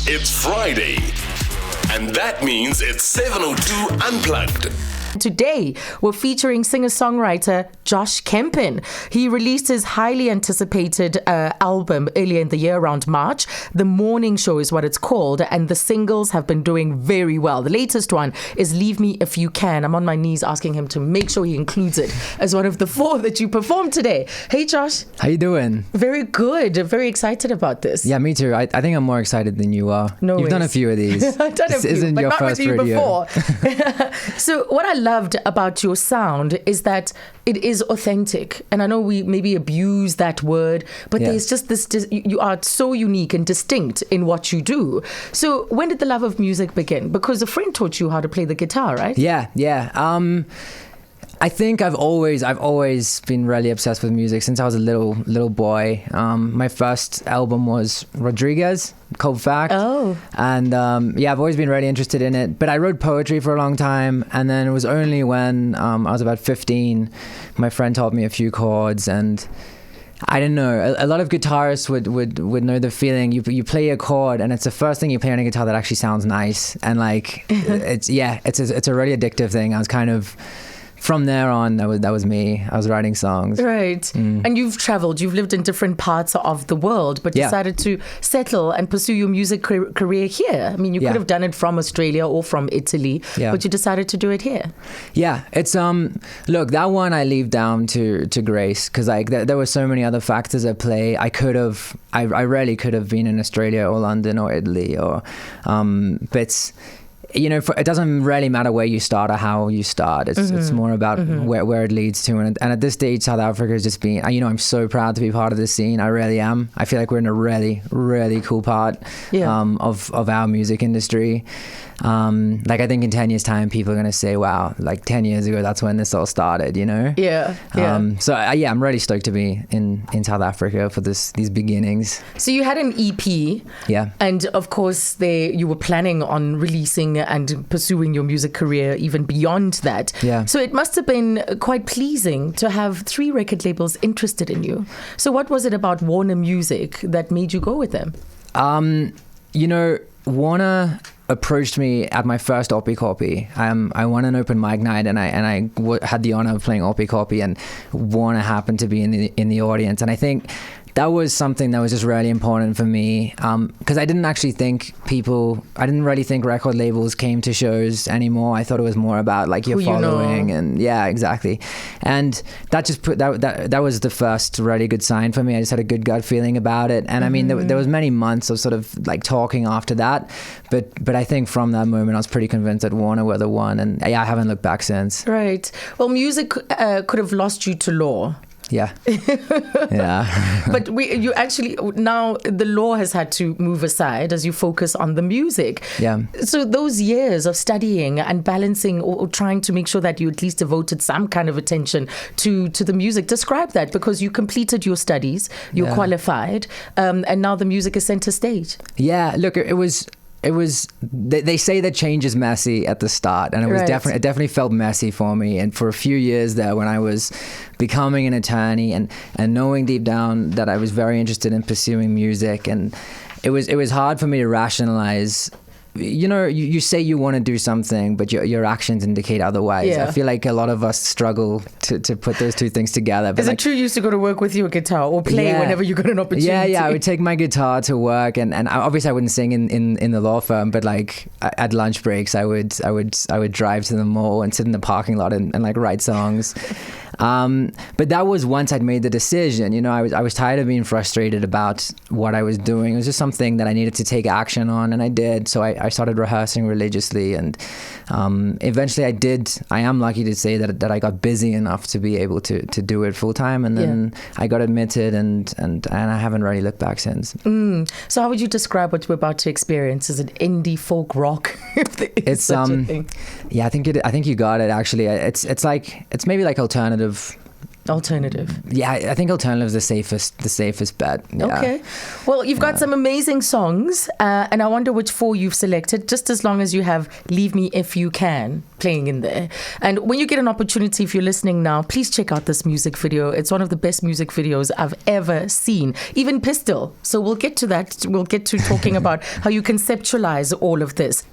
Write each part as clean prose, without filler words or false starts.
It's Friday, and that means it's 7:02 Unplugged. Today, we're featuring singer-songwriter Josh Kempen. He released his highly anticipated album earlier in the year, around March. The Morning Show is what it's called, and the singles have been doing very well. The latest one is Leave Me If You Can. I'm on my knees asking him to make sure he includes it as one of the 4 that you performed today. Hey, Josh. How you doing? Very good. Very excited about this. Yeah, me too. I think I'm more excited than you are. No You've ways. done a few of these. I've done a few, isn't but your not first with you radio. before. So what I loved about your sound is that it is authentic. And I know we maybe abuse that word, but there's just this, you are so unique and distinct in what you do. So when did the love of music begin? Because a friend taught you how to play the guitar, right? Yeah. I think I've always been really obsessed with music since I was a little boy. My first album was Rodriguez, Cold Fact. Oh. And I've always been really interested in it. But I wrote poetry for a long time, and then it was only when I was about 15, my friend taught me a few chords, and I don't know. A lot of guitarists would know the feeling. You play a chord, and it's the first thing you play on a guitar that actually sounds nice, and like it's a really addictive thing. I was kind of. From there on, that was me. I was writing songs. Right. And you've traveled. You've lived in different parts of the world, but decided to settle and pursue your music career here. I mean, you could have done it from Australia or from Italy, but you decided to do it here. Yeah. It's look, that one I leave down to Grace, because like there were so many other factors at play. I rarely could have been in Australia or London or Italy or but. You know, it doesn't really matter where you start or how you start. It's more about where it leads to. And at this stage, South Africa has just been, I'm so proud to be part of this scene. I really am. I feel like we're in a really, really cool part of our music industry. Like I think in 10 years time, people are going to say, wow, like 10 years ago, that's when this all started, you know? Yeah. So I'm really stoked to be in South Africa for these beginnings. So you had an EP. Yeah. And of course, you were planning on releasing and pursuing your music career even beyond that. Yeah. So it must have been quite pleasing to have 3 record labels interested in you. So what was it about Warner Music that made you go with them? Warner approached me at my first Oppie Copy. I won an open mic night, and I had the honor of playing Oppie Copy, and Warner happened to be in the audience. And I think that was something that was just really important for me, because I didn't really think record labels came to shows anymore. I thought it was more about like your following and exactly. And that just that was the first really good sign for me. I just had a good gut feeling about it. And I mean, there was many months of sort of like talking after that, but I think from that moment I was pretty convinced that Warner were the one, and I haven't looked back since. Right. Well, music could have lost you to law. Yeah. Yeah. But you actually, now the law has had to move aside as you focus on the music. Yeah. So those years of studying and balancing or trying to make sure that you at least devoted some kind of attention to the music, describe that, because you completed your studies, you're qualified, and now the music is center stage. Yeah. Look, it was, they say that change is messy at the start, and it was it definitely felt messy for me. And for a few years there, when I was becoming an attorney and knowing deep down that I was very interested in pursuing music, and it was hard for me to rationalize. You say you want to do something, but your actions indicate otherwise. Yeah. I feel like a lot of us struggle to put those two things together. But is it true you used to go to work with your guitar or play whenever you got an opportunity? Yeah. I would take my guitar to work, and obviously I wouldn't sing in the law firm, but like at lunch breaks, I would drive to the mall and sit in the parking lot and like write songs. But that was once I'd made the decision. I was tired of being frustrated about what I was doing. It was just something that I needed to take action on, and I did. So I started rehearsing religiously, and eventually I am lucky to say that I got busy enough to be able to do it full time, and then I got admitted, and I haven't really looked back since. So how would you describe what we're about to experience? Is it indie folk rock? It's such a thing. Yeah, I think you got it. Actually, it's maybe like alternative Alternative. Yeah, I think alternative is the safest bet. Yeah. Okay. Well, you've got some amazing songs, and I wonder which 4 you've selected, just as long as you have Leave Me If You Can playing in there. And when you get an opportunity, if you're listening now, please check out this music video. It's one of the best music videos I've ever seen, even Pistol. So we'll get to that. We'll get to talking about how you conceptualize all of this.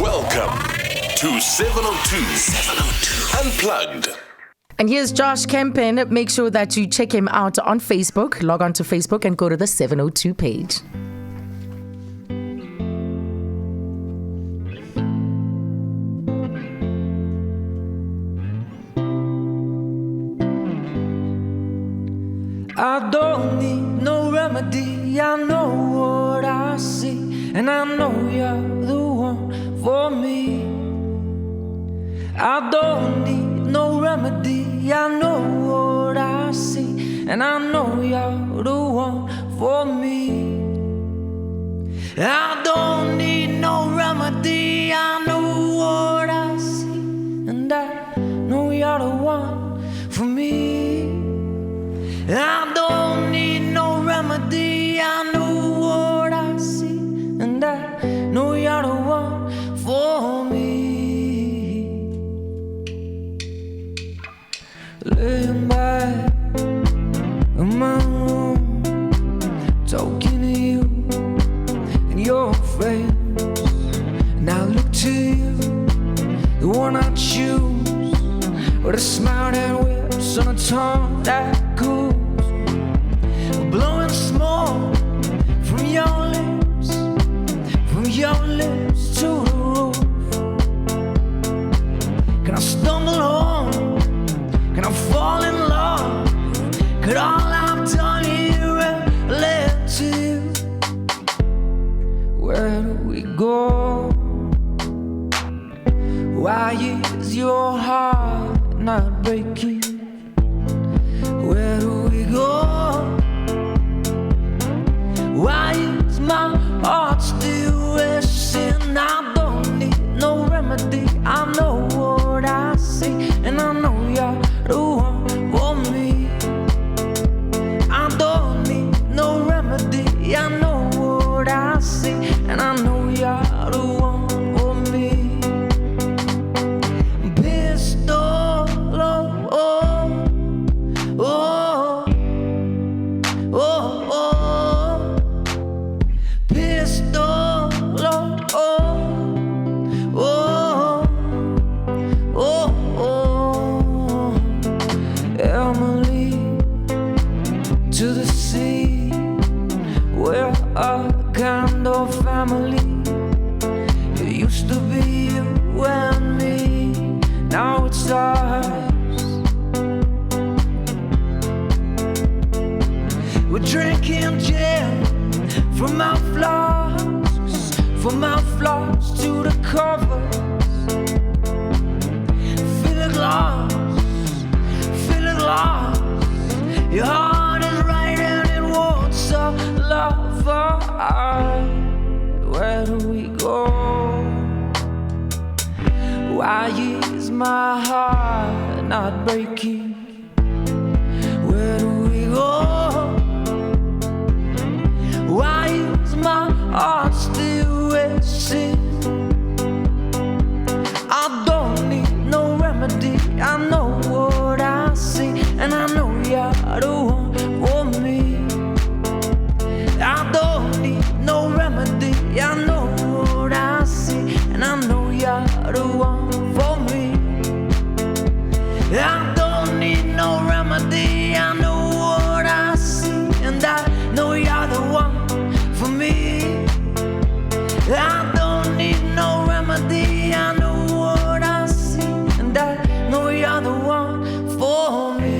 Welcome to 702 Unplugged. And here's Josh Kempen. Make sure that you check him out on Facebook. Log on to Facebook and go to the 702 page. I don't need no remedy, I know what I see, and I know you're the one for me. I don't need no remedy, I know what I see, and I know you're the one for me. I don't need no remedy, I know what I see, and I know you're the one for me. I don't need no remedy, I know what I see, and I know you're the one for me. Laying back in my room, talking to you and your face, and I look to you, the one I choose, with a smile that whips on a tongue that cools, blowing smoke from your lips to the roof. Can I stumble home? Can I fall in love? Could all I've done here ever led to you? Where do we go? Why is your heart not breaking? Where do we go? Why is my heart still racing? I don't need no remedy, I know what I see, and I know you're the one for me. I don't need no remedy, I know what I see, and I know you're the one for me. Pistol, oh, oh, oh, oh, oh. Pistol, oh, oh, oh, oh, oh. Emily, to the sea, we're a kind of family. It used to be you and me, now it's us. We're drinking gin from our flasks, from our flasks to the covers. Fill a glass, fill a glass. Your heart is right and it wants a lover. Where do we go? Why is my heart not breaking? Where do we go? Why is my heart still racing? I don't need no remedy, I know what I see, and I know you're the one for me. I don't need no remedy, I know what I see, and I know you're the one for me. I don't need no remedy, I know what I see, and I know you're the one for me. I don't need no remedy, I know what I see, and I know you're the one for me.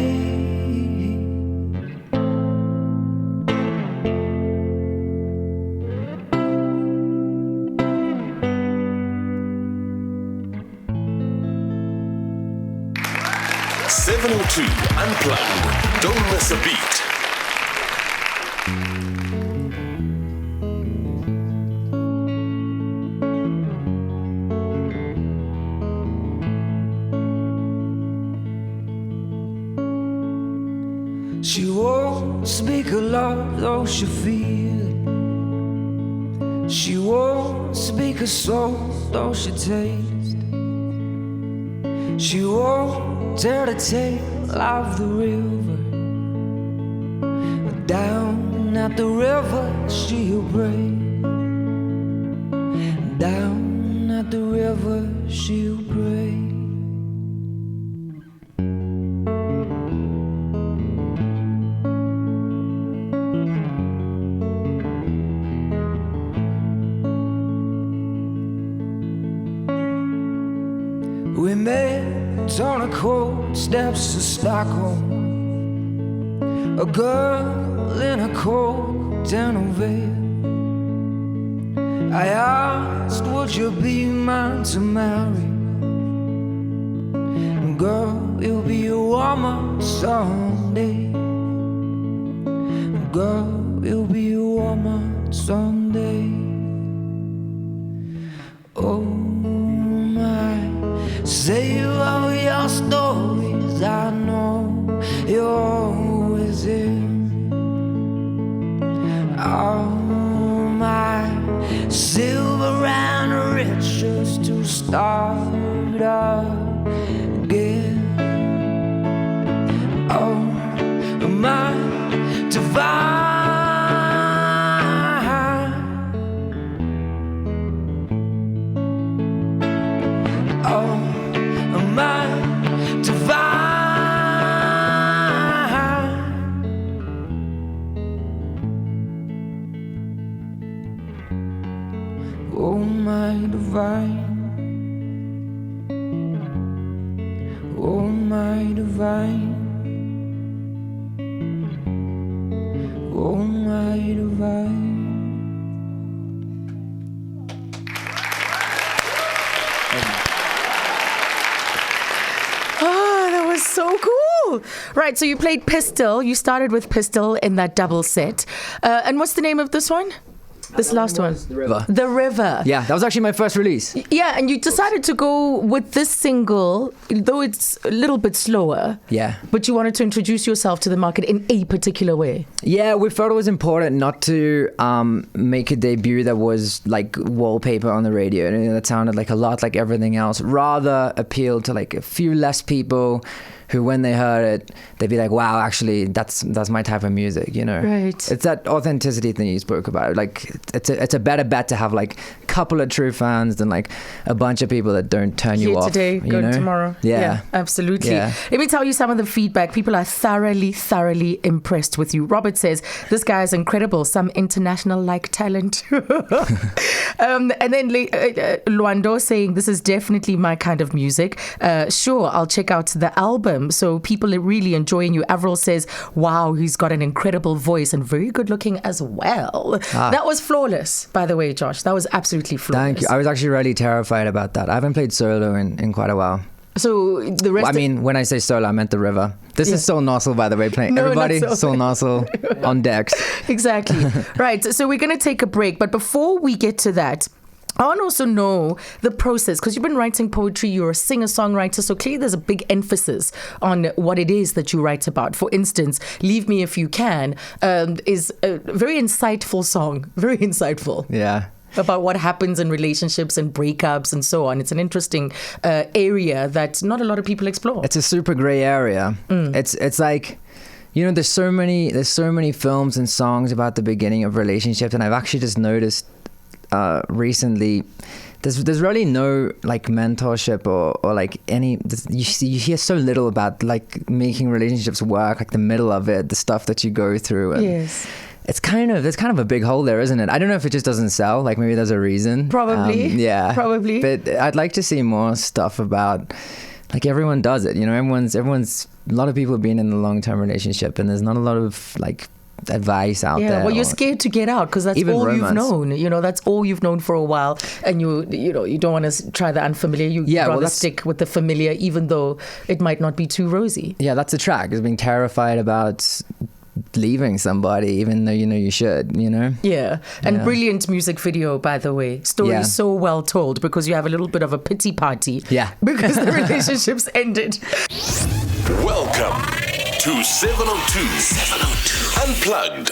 Unplugged. Don't miss a beat. speak of love, though she feel it. She won't speak of soul, though she taste. She won't tell the tale of the river. Down at the river she'll pray. Down at the river she'll pray. We met on the cold steps of Stockholm. A girl in a cold dental veil. I asked, would you be mine to marry? Girl, you'll be a woman someday. Girl, you'll be a woman someday. Oh my, save all your stories. I know you're always in. Oh my, silver and riches to start up again. Oh my, divine. Oh my, divine. Oh my divine. Oh my divine. Oh my divine. Oh, that was so cool. Right, so you played Pistol. You started with Pistol in that double set. And what's the name of this one? This last one? The River. The River. Yeah, that was actually my first release. Yeah, and you decided to go with this single, though it's a little bit slower. Yeah. But you wanted to introduce yourself to the market in a particular way. Yeah, we felt it was important not to make a debut that was like wallpaper on the radio. And that sounded like a lot like everything else. Rather appeal to like a few less people who, when they heard it, they'd be like, wow, actually, that's my type of music, you know? Right. It's that authenticity thing you spoke about. Like, it's a better bet to have like a couple of true fans than like a bunch of people that don't turn you Here off. today, you good know? tomorrow. Yeah. Absolutely. Yeah. Let me tell you some of the feedback. People are thoroughly impressed with you. Robert says, this guy is incredible. Some international-like talent. And then Luando saying, this is definitely my kind of music. Sure, I'll check out the album. So people are really enjoying you. Avril says, wow, he's got an incredible voice and very good looking as well. That was flawless, by the way, Josh. That was absolutely flawless. Thank you. I was actually really terrified about that. I haven't played solo in quite a while. So the rest. I mean, when I say solo, I meant the River. This is Soul Nozzle, by the way, playing. No, Everybody, not Soul Nozzle on decks. Exactly. Right. So we're going to take a break. But before we get to that, I want to also know the process, because you've been writing poetry, you're a singer-songwriter, so clearly there's a big emphasis on what it is that you write about. For instance, Leave Me If You Can is a very insightful song, very insightful. Yeah. About what happens in relationships and breakups and so on. It's an interesting area that not a lot of people explore. It's a super gray area. It's like, you know, there's so many films and songs about the beginning of relationships, and I've actually just noticed recently there's really no like mentorship or like any, you hear so little about like making relationships work, like the middle of it, the stuff that you go through. And yes. There's kind of a big hole there, isn't it? I don't know if it just doesn't sell. Like maybe there's a reason. Probably. Yeah. Probably. But I'd like to see more stuff about, like, everyone does it. You know, everyone's. A lot of people have been in a long-term relationship, and there's not a lot of like advice out there. Yeah, well, you're scared to get out because that's even all romance. you've known. You know, that's all you've known for a while, and you don't want to try the unfamiliar. You'd rather stick with the familiar, even though it might not be too rosy. Yeah, that's a track. Is being terrified about leaving somebody, even though you know you should, you know? Yeah. And brilliant music video, by the way. Story so well told, because you have a little bit of a pity party. Yeah. Because the relationships ended. Welcome to 702. Unplugged.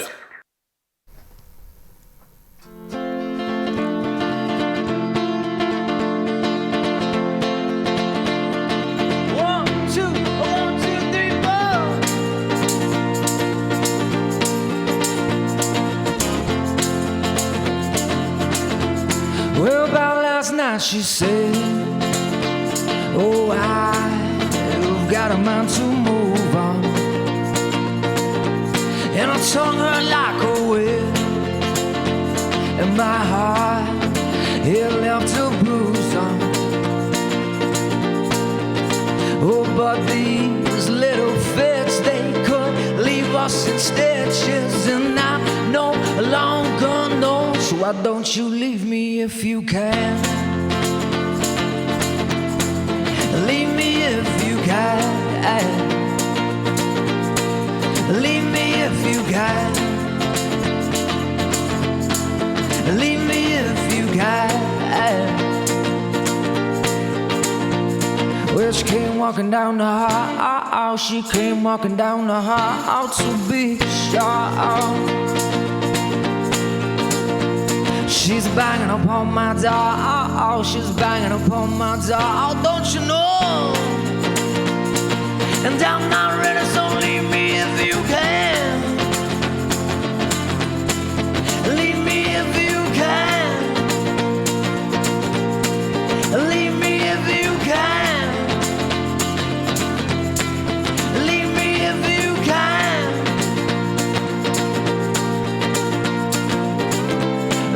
Well, about last night she said, oh, I've got a mind to move on. And I tongue her like a whip, and my heart, it left a bruise on. Oh, but these little fits, they could leave us in stitches, and I no longer know. So why don't you leave me if you can? Leave me if you can. Leave me if you can. Leave me if you can. Well, she came walking down the hall. She came walking down the hall to be sure. She's banging upon my door. She's banging upon my door. Don't you know? And I'm not ready, so leave me if you can. Leave me if you can. Leave me if you can. Leave me if you can.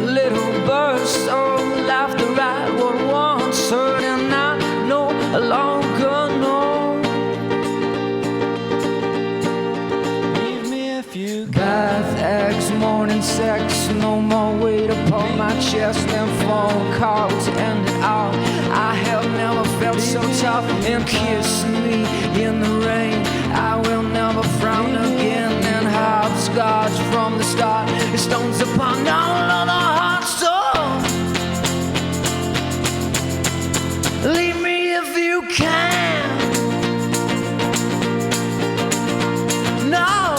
Little burst of laughter at what once hurt, and I no longer know. Leave me if you can. Bath, eggs, morning sex, no more weight upon my chest, and phone calls to end it all. I have never felt so tough, and kiss me in the rain. I will never frown again, and hopscotch from the start. It stones upon all of the heart, so leave me if you can. No,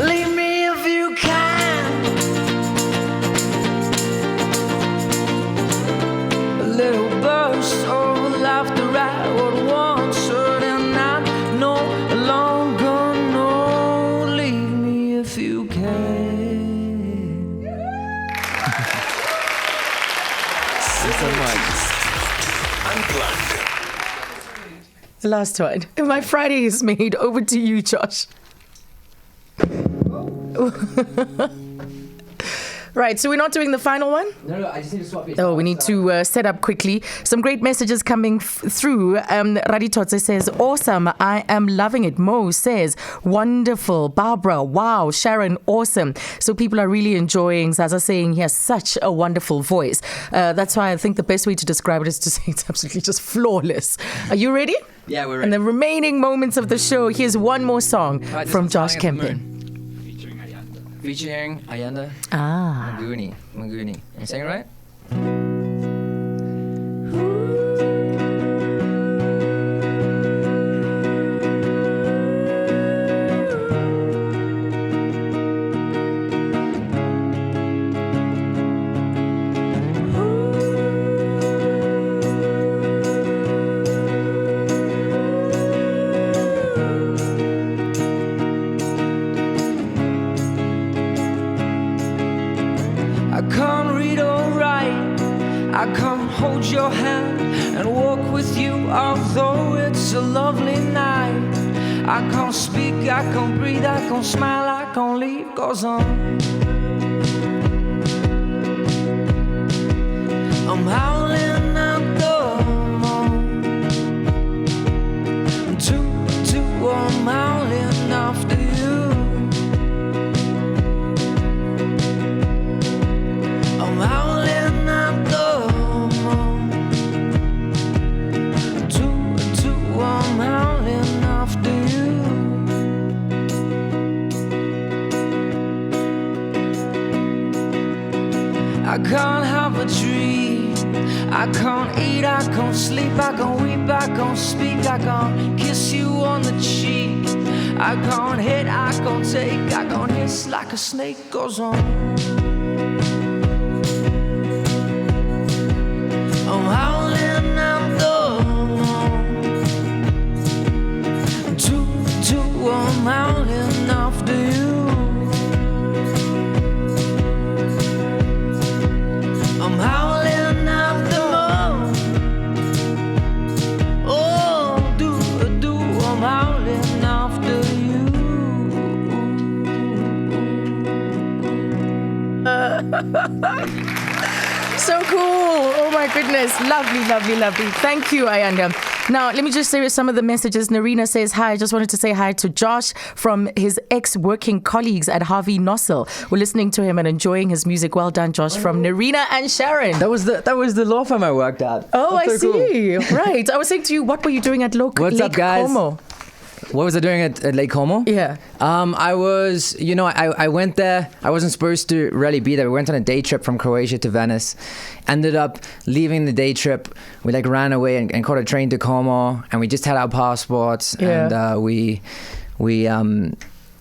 leave me if you can. A little burst of laughter at what once hurt, and I no longer know. Leave me if you can. Unplugged. The last one. My Friday is made. Over to you, Josh. Right, so we're not doing the final one? No, I just need to swap it. Oh, we need to set up quickly. Some great messages coming through. Raditotse says, awesome. I am loving it. Mo says, wonderful. Barbara, wow. Sharon, awesome. So people are really enjoying Zaza saying he has such a wonderful voice. That's why I think the best way to describe it is to say it's absolutely just flawless. Are you ready? Yeah, we're ready. And the remaining moments of the show, here's one more song Right, this from is Josh Flying at the Kempen. Moon. Featuring Ayanda Ah. Maguni. Am I saying it right? I can't read or write, I can't hold your hand and walk with you, although it's a lovely night. I can't speak, I can't breathe, I can't smile, I can't leave, 'cause I'm howling at the moon. I'm howling after you. I'm howling at the moon. I'm howling after you. I can't have a dream. I can't eat, I can't sleep, I can't weep, I can't speak, I can't kiss you on the cheek. I can't hit, I can't take, I can't hiss like a snake goes on. I'm howling out the moon. Two, I'm howling after you. I'm howling out the moon. Oh, do, I'm howling after you. So cool. Oh my goodness. Lovely, lovely, lovely. Thank you, Ayanda. Now, let me just say some of the messages. Narina says, hi, I just wanted to say hi to Josh from his ex-working colleagues at Harvey Nossel. We're listening to him and enjoying his music. Well done, Josh, from Narina and Sharon. That was the law firm I worked at. Oh, That's I so see. Right. I was saying to you, what were you doing at Lake up, guys? Como? What was I doing at Lake Como? Yeah. I was, I went there. I wasn't supposed to really be there. We went on a day trip from Croatia to Venice. Ended up leaving the day trip. We ran away and caught a train to Como, and we just had our passports. Yeah. And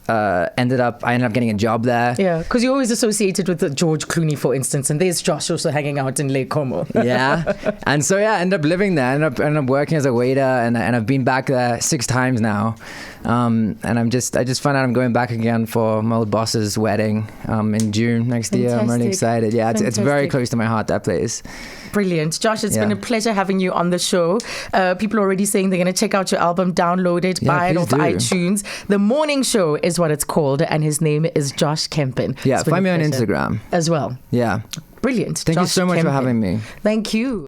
I ended up getting a job there. Yeah, because you're always associated with George Clooney, for instance, and there's Josh also hanging out in Lake Como. Yeah, and so I ended up living there. Ended up working as a waiter, and I've been back there 6 times now. And I just found out I'm going back again for my old boss's wedding in June next year. I'm really excited. Yeah, it's very close to my heart, that place. Brilliant. Josh, it's been a pleasure having you on the show. People are already saying they're going to check out your album, download it, buy it off iTunes. The Morning Show is what it's called, and his name is Josh Kempen. Yeah, find me on Instagram as well. Yeah. Brilliant. Thank you so much for having me. Thank you.